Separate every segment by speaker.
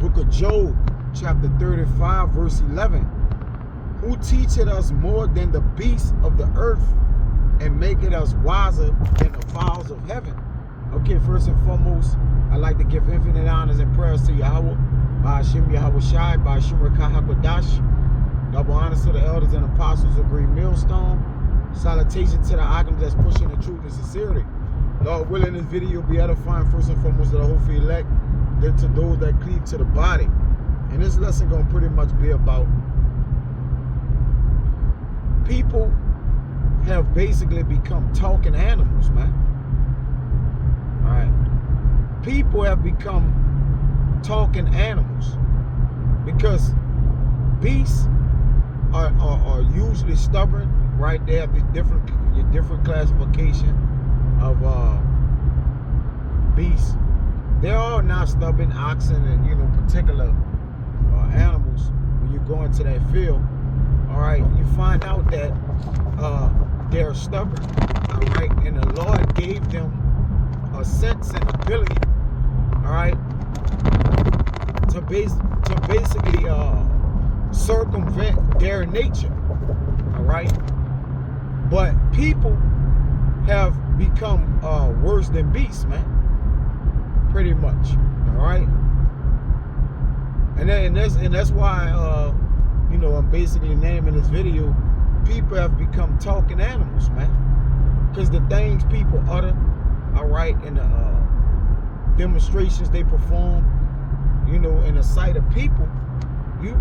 Speaker 1: Book of Job, chapter 35, verse 11. Who teacheth us more than the beasts of the earth, and maketh us wiser than the fowls of heaven? Okay, first and foremost, I'd like to give infinite honors and prayers to Yahweh, Ba'ashem Yahweh Shai, Ba'ashem Rekah HaKodash. Double honors to the elders and apostles of Green Millstone. Salutation to the items that's pushing the truth and sincerity. Lord willing, this video be edifying first and foremost to the hopefully elect, then to those that cleave to the body. And this lesson gonna pretty much be about people have basically become talking animals, man. All right, people have become talking animals because beasts are usually stubborn, right? They have your different classification of beasts. They're all not stubborn, oxen and particular animals. When you go into that field, all right, you find out that they're stubborn, all right, and the Lord gave them a sense and ability, all right, to basically circumvent their nature, all right. But people have become worse than beasts, man, pretty much, all right. And that's why I'm basically naming this video, people have become talking animals, man, because the things people utter, all right, and the demonstrations they perform, in the sight of people, you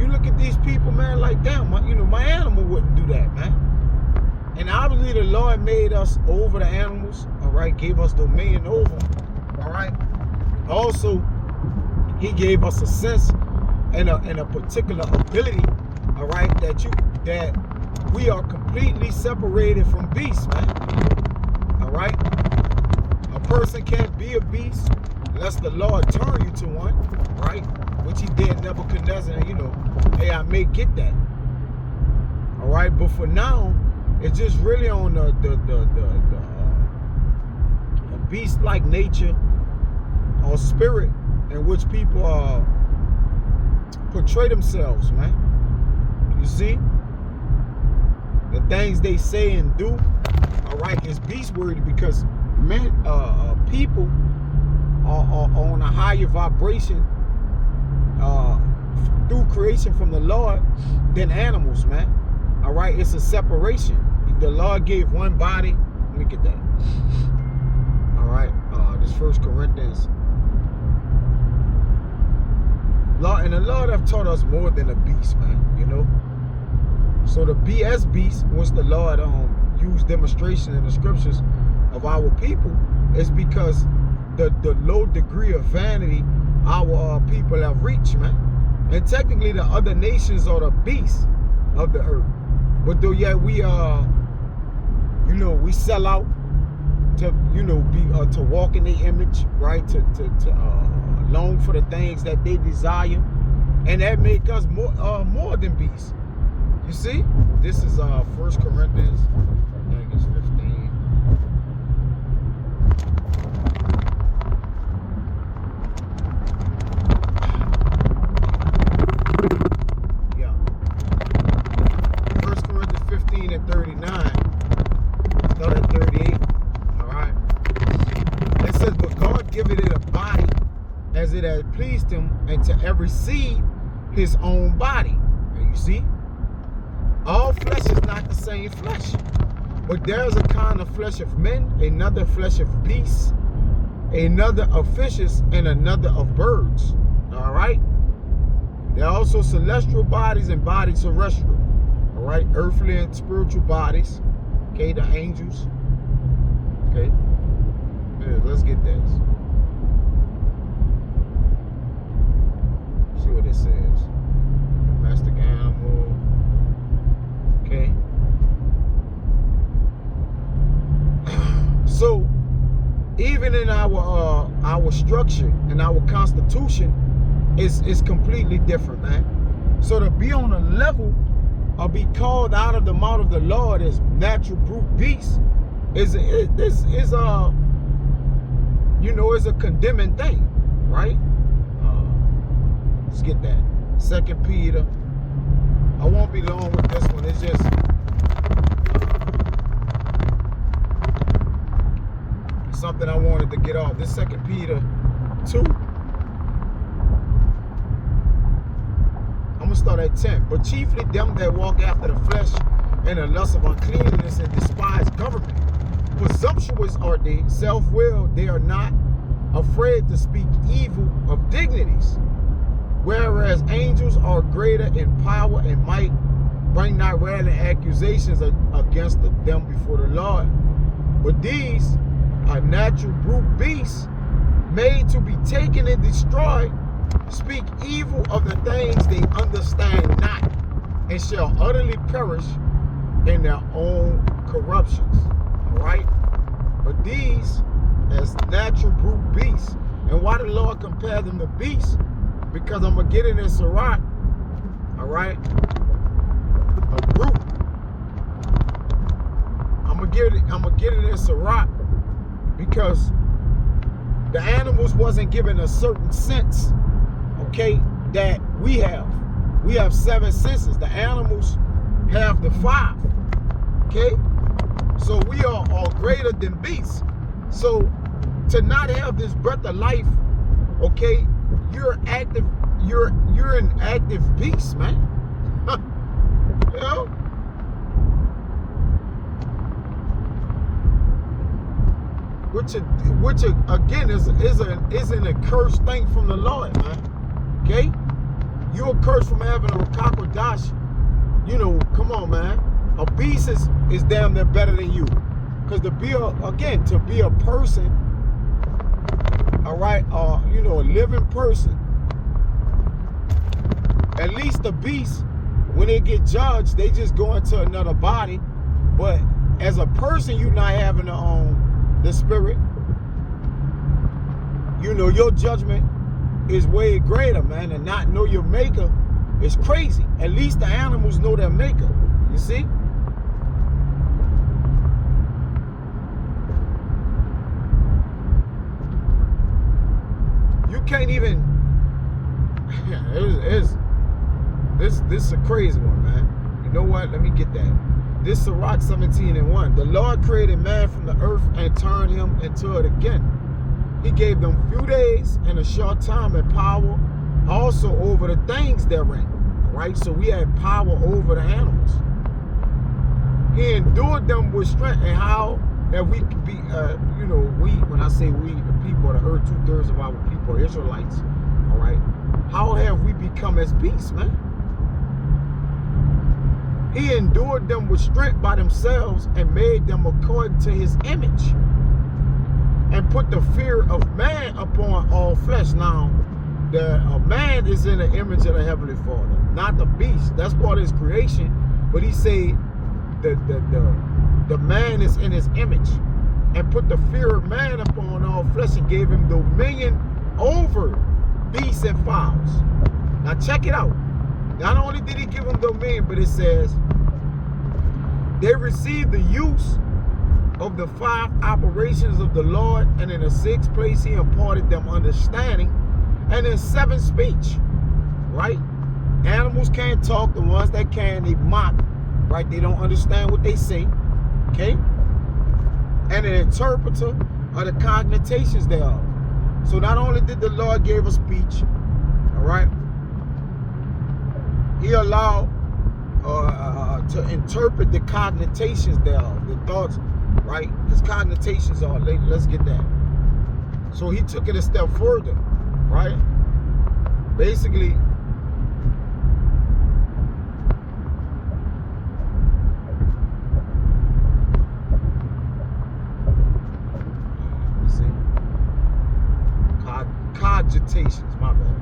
Speaker 1: look at these people, man, like, damn, my animal wouldn't do that, man. And obviously the Lord made us over the animals, all right, gave us dominion over them, all right. Also, he gave us a sense and a particular ability, all right, that we are completely separated from beasts, man. All right. A person can't be a beast unless the Lord turn you to one, right? Which he did Nebuchadnezzar, hey, I may get that. All right, but for now, it's just really on the beast-like nature or spirit in which people portray themselves, man. You see, the things they say and do, all right, is beast-worthy because people are on a higher vibration through creation from the Lord than animals, man. All right, it's a separation. The Lord gave one body. Let me get that. All right, this 1 Corinthians. And the Lord have taught us more than a beast, man, So the BS beast, once the Lord used demonstration in the scriptures of our people, is because the low degree of vanity our people have reached, man. And technically the other nations are the beasts of the earth. But though yet we we sell out to be to walk in their image, right? To long for the things that they desire, and that make us more than beasts. You see, this is 1 Corinthians, I think it's 15. Yeah, 1 Corinthians 15 and 39. Start at 38. All right. It says, but God giveth it a body as it had pleased him, and to every seed his own body. And you see, all flesh is not the same flesh, but there's a kind of flesh of men, another flesh of beasts, another of fishes, and another of birds. All right. There are also celestial bodies and bodies terrestrial. All right, earthly and spiritual bodies. Okay, the angels. Okay, let's get this. See what it says. Domestic animal. Okay. So even in our structure and our constitution is completely different, man. So to be on a level or be called out of the mouth of the Lord as natural brute beasts is a condemning thing, right? get that. 2 Peter. I won't be long with this one. It's just something I wanted to get off. This 2 Peter 2. I'm going to start at 10. But chiefly them that walk after the flesh and the lust of uncleanness and despise government. Presumptuous are they, self-willed. They are not afraid to speak evil of dignities. Whereas angels are greater in power and might, bring not rarely accusations against them before the Lord. But these are natural brute beasts, made to be taken and destroyed, speak evil of the things they understand not, and shall utterly perish in their own corruptions. All right? But these as natural brute beasts. And why the Lord compare them to beasts? Because I'm going to get in this Sirach, all right? A brute. I'm going to get in this Sirach because the animals wasn't given a certain sense, okay, that we have. We have 7 senses. The animals have the 5, okay? So we are all greater than beasts. So to not have this breath of life, okay, you're active, you're an active beast, man. You know? Which again is an accursed thing from the Lord, man. Okay? You're cursed from having a Rakakwadash. You know, come on, man. A beast is damn near better than you. Because to be a person, all right, you know, a living person, at least the beast, when they get judged, they just go into another body. But as a person, you not having the spirit, you know, your judgment is way greater, man. And not know your maker is crazy. At least the animals know their maker. You see? You can't even. This is a crazy one, man. You know what? Let me get that. This Sirach 17:1. The Lord created man from the earth and turned him into it again. He gave them few days and a short time and power also over the things therein. All right, so we had power over the animals. He endured them with strength. And how that we could be, you know, we, when I say we, the people of the earth, 2/3 of our people are Israelites. All right, how have we become as beasts, man? He endured them with strength by themselves and made them according to his image, and put the fear of man upon all flesh. Now, a man is in the image of the Heavenly Father, not the beast. That's part of his creation. But he said the man is in his image, and put the fear of man upon all flesh, and gave him dominion over beasts and fowls. Now check it out. Not only did he give them dominion, but it says they received the use of the 5 operations of the Lord, and in the 6th place he imparted them understanding, and in 7 speech. Right? Animals can't talk. The ones that can, they mock. Right? They don't understand what they say. Okay? And an interpreter of the cogitations thereof. So not only did the Lord give us speech, all right, he allowed to interpret the cogitations thereof, the thoughts, right? His cogitations are, let's get that. So he took it a step further, right? Basically, let me see. Cogitations, my bad.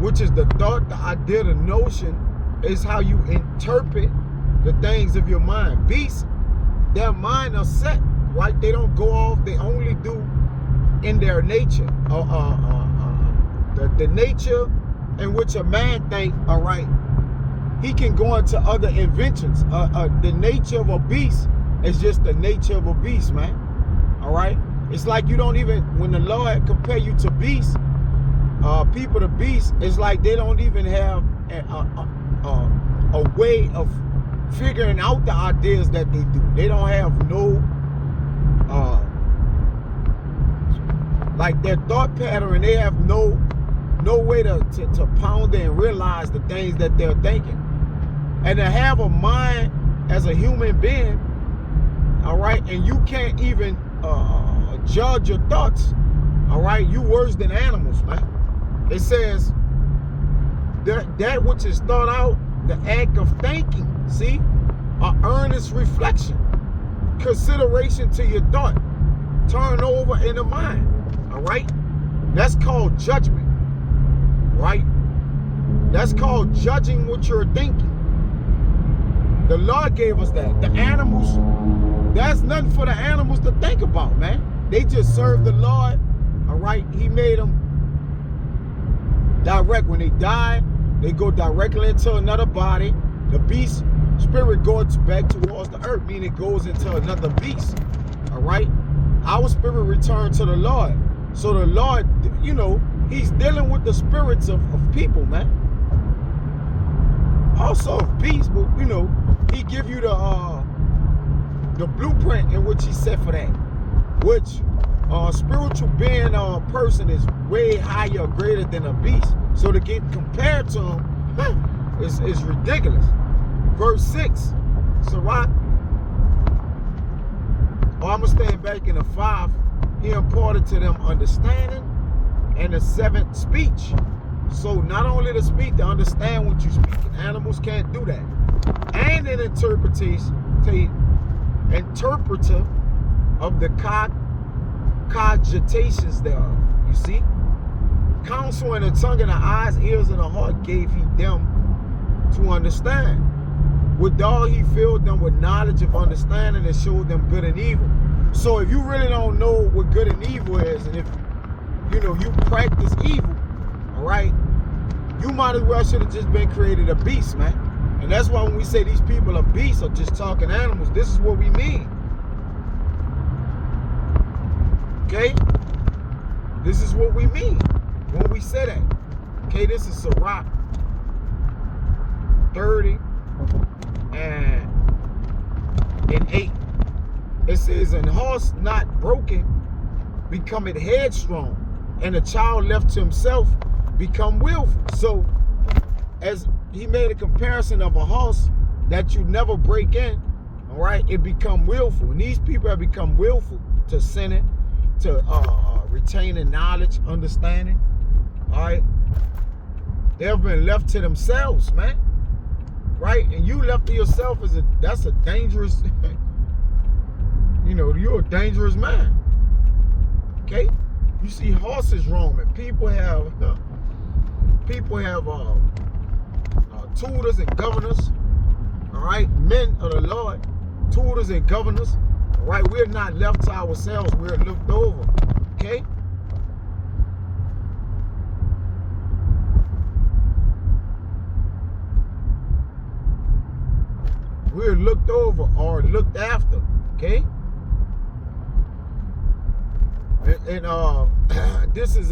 Speaker 1: Which is the thought, the idea, the notion, is how you interpret the things of your mind. Beasts, their mind are set, right? They don't go off. They only do in their nature. The nature in which a man think, all right, he can go into other inventions. The nature of a beast is just the nature of a beast, man. All right? It's like you don't even, when the Lord compare you to beasts, people to beasts, it's like they don't even have a way of figuring out the ideas that they do. They don't have no, like their thought pattern, they have no way to pound and realize the things that they're thinking. And to have a mind as a human being, all right, and you can't even judge your thoughts, all right, you worse than animals, man. It says that which is thought out, the act of thinking, see, an earnest reflection, consideration to your thought, turn over in the mind, all right? That's called judgment, right? That's called judging what you're thinking. The Lord gave us that. The animals, there's nothing for the animals to think about, man. They just serve the Lord, all right? He made them direct. When they die, they go directly into another body. The beast spirit goes back towards the earth, meaning it goes into another beast, all right? Our spirit returns to the Lord. So the Lord, you know, he's dealing with the spirits of people, man. Also of beasts, but, you know, he give you the blueprint in which he set for that, which spiritual being person is way higher, greater than a beast. So to get compared to him is ridiculous. Verse 6, Sirach. I'm going to stand back in the 5. He imparted to them understanding and the 7th speech. So not only to speak, to understand what you speak. Animals can't do that. And an interpreter of the cogitations thereof. You see? Counsel in the tongue and the eyes, ears, and the heart gave he them to understand. Withal he filled them with knowledge of understanding and showed them good and evil. So if you really don't know what good and evil is, and if you know you practice evil, all right, you might as well should have just been created a beast, man. And that's why when we say these people are beasts or just talking animals, this is what we mean. Okay? This is what we mean when we say that. Okay, this is Sirach 30 and 8. It says, and horse not broken becometh headstrong, and a child left to himself become willful. So as he made a comparison of a horse that you never break in, all right, it become willful. And these people have become willful to sinning, to retaining knowledge, understanding, all right. They have been left to themselves, man, right? And you left to yourself, that's a dangerous, you know, you're a dangerous man, okay? You see horses roaming. People have tutors and governors, all right? Men of the Lord, tutors and governors, all right? We're not left to ourselves. We're looked over, okay? We're looked over or looked after, okay? And this is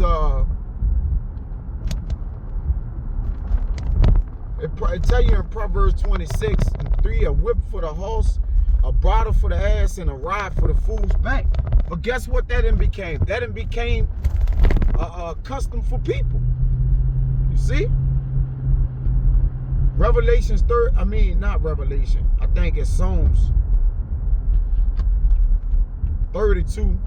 Speaker 1: it tell you in Proverbs 26:3, a whip for the horse, a bridle for the ass, and a rod for the fool's back. But guess what that then became? That then became a custom for people. You see? Revelations not Revelation. I think it's Psalms 32.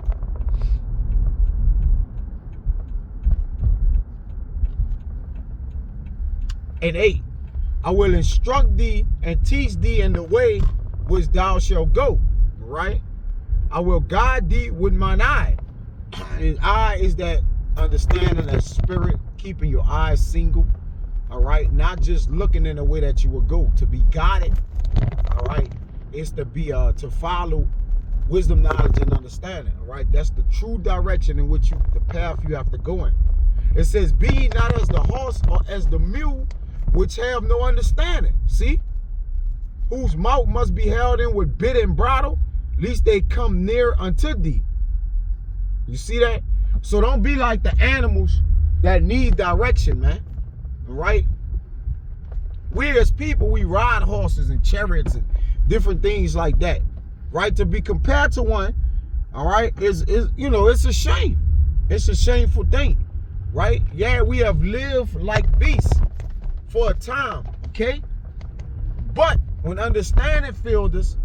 Speaker 1: And 8, I will instruct thee and teach thee in the way which thou shalt go, right? I will guide thee with mine eye. And eye is that understanding, that spirit, keeping your eyes single, all right? Not just looking in the way that you will go. To be guided, all right, is to be to follow wisdom, knowledge, and understanding, all right? That's the true direction in which the path you have to go in. It says, be ye not as the horse or as the mule, which have no understanding. See? Whose mouth must be held in with bit and bridle, lest they come near unto thee. You see that? So don't be like the animals that need direction, man. Right? We as people, we ride horses and chariots and different things like that. Right? To be compared to one, all right, is you know, it's a shame. It's a shameful thing. Right? Yeah, we have lived like beasts for a time, okay? But when understanding filled us,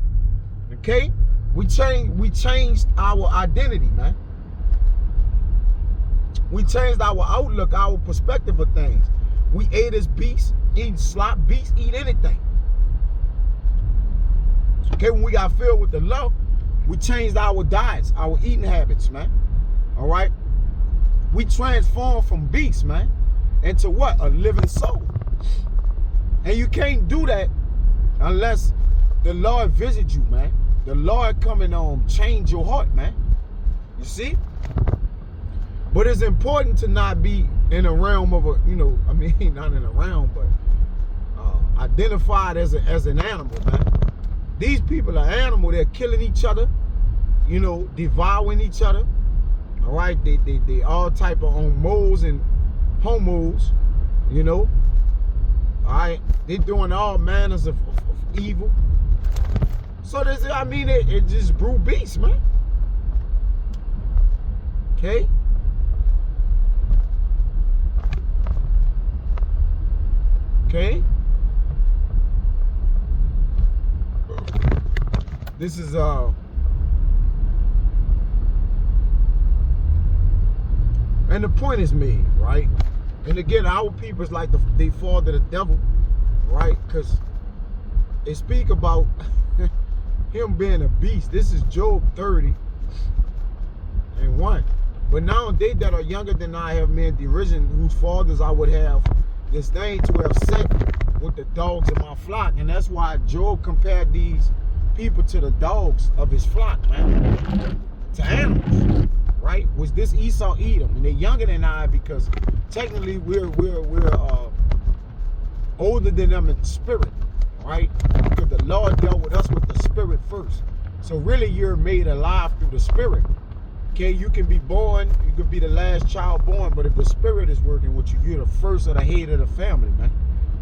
Speaker 1: okay, we changed our identity, man. We changed our outlook, our perspective of things. We ate as beasts, eat slop, beasts eat anything. Okay, when we got filled with the love, we changed our diets, our eating habits, man. All right? We transformed from beasts, man, into what? A living soul. And you can't do that unless the Lord visits you, man. The Lord come and change your heart, man. You see? But it's important to not be in a realm of a, you know, I mean, not in a realm, but identified as an animal, man. These people are animal. They're killing each other, you know, devouring each other. All right, they all type of moles and homos, you know. All right, they doing all manners of evil. So this, I mean, it just brew beasts, man. Okay. Okay. This is and the point is made, right? And again, our people is like they fall to the devil, right? Because they speak about him being a beast. This is Job 30:1. But now they that are younger than I have made derision, whose fathers I would have disdained to have set with the dogs of my flock. And that's why Job compared these people to the dogs of his flock, man. To animals, right? Was this Esau, Edom, and they're younger than I because technically we're older than them in spirit, right? Because the Lord dealt with us with the spirit first. So really, you're made alive through the spirit. Okay, you can be born, you could be the last child born, but if the spirit is working with you, you're the first of the head of the family, man,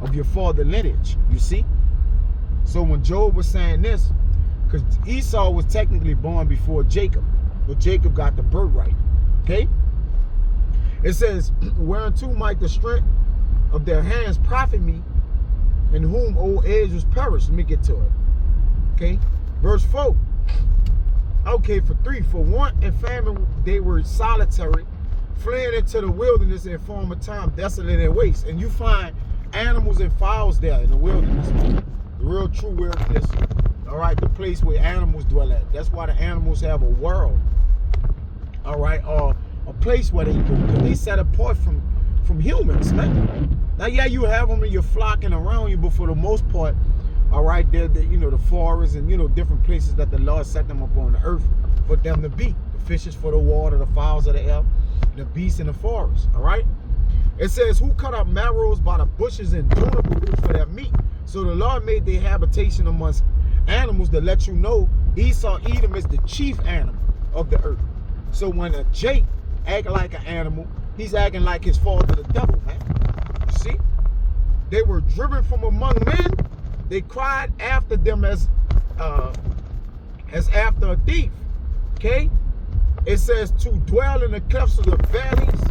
Speaker 1: of your father lineage. You see? So when Job was saying this, because Esau was technically born before Jacob, but Jacob got the birthright. Okay? It says, whereunto might the strength of their hands profit me, in whom old age was perished. Let me get to it. Okay? Verse 4. Okay, for 3. For want and famine they were solitary, fleeing into the wilderness in former time, desolate and waste. And you find animals and fowls there in the wilderness. The real true wilderness. All right, the place where animals dwell at. That's why the animals have a world. All right, or a place where they do, because they set apart from humans, man. Now, yeah, you have them in your flock and around you, but for the most part, all right, they're you know, the forests and, you know, different places that the Lord set them up on the earth for them to be. The fishes for the water, the fowls of the air, the beasts in the forest, all right? It says, who cut up marrows by the bushes and juniper roots for their meat? So the Lord made their habitation amongst animals to let you know Esau, Edom is the chief animal of the earth. So when a Jake acting like an animal, he's acting like his father, the devil, man. You see? They were driven from among men. They cried after them as after a thief. Okay? It says to dwell in the clefts of the valleys,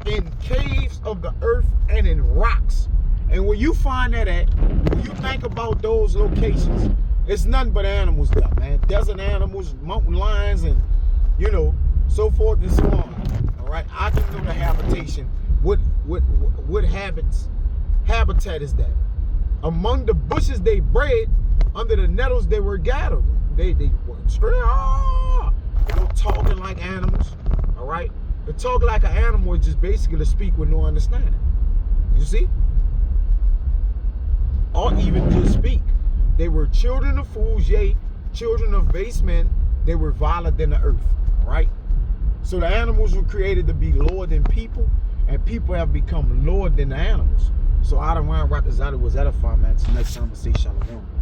Speaker 1: in caves of the earth, and in rocks. And when you find that at, when you think about those locations, it's nothing but animals there, man. Desert animals, mountain lions, and, you know, so forth and so on. All right? I just know the habitation. What habitat is that? Among the bushes they bred, under the nettles they were gathered. They were talking like animals. All right? To talk like an animal is just basically to speak with no understanding. You see? Or even just speak. They were children of fools, yea, children of base men. They were viler than the earth. All right? So the animals were created to be lower than people, and people have become lower than the animals. So I don't run Raptors out. It was edifying, man. Till next time, I say shalom.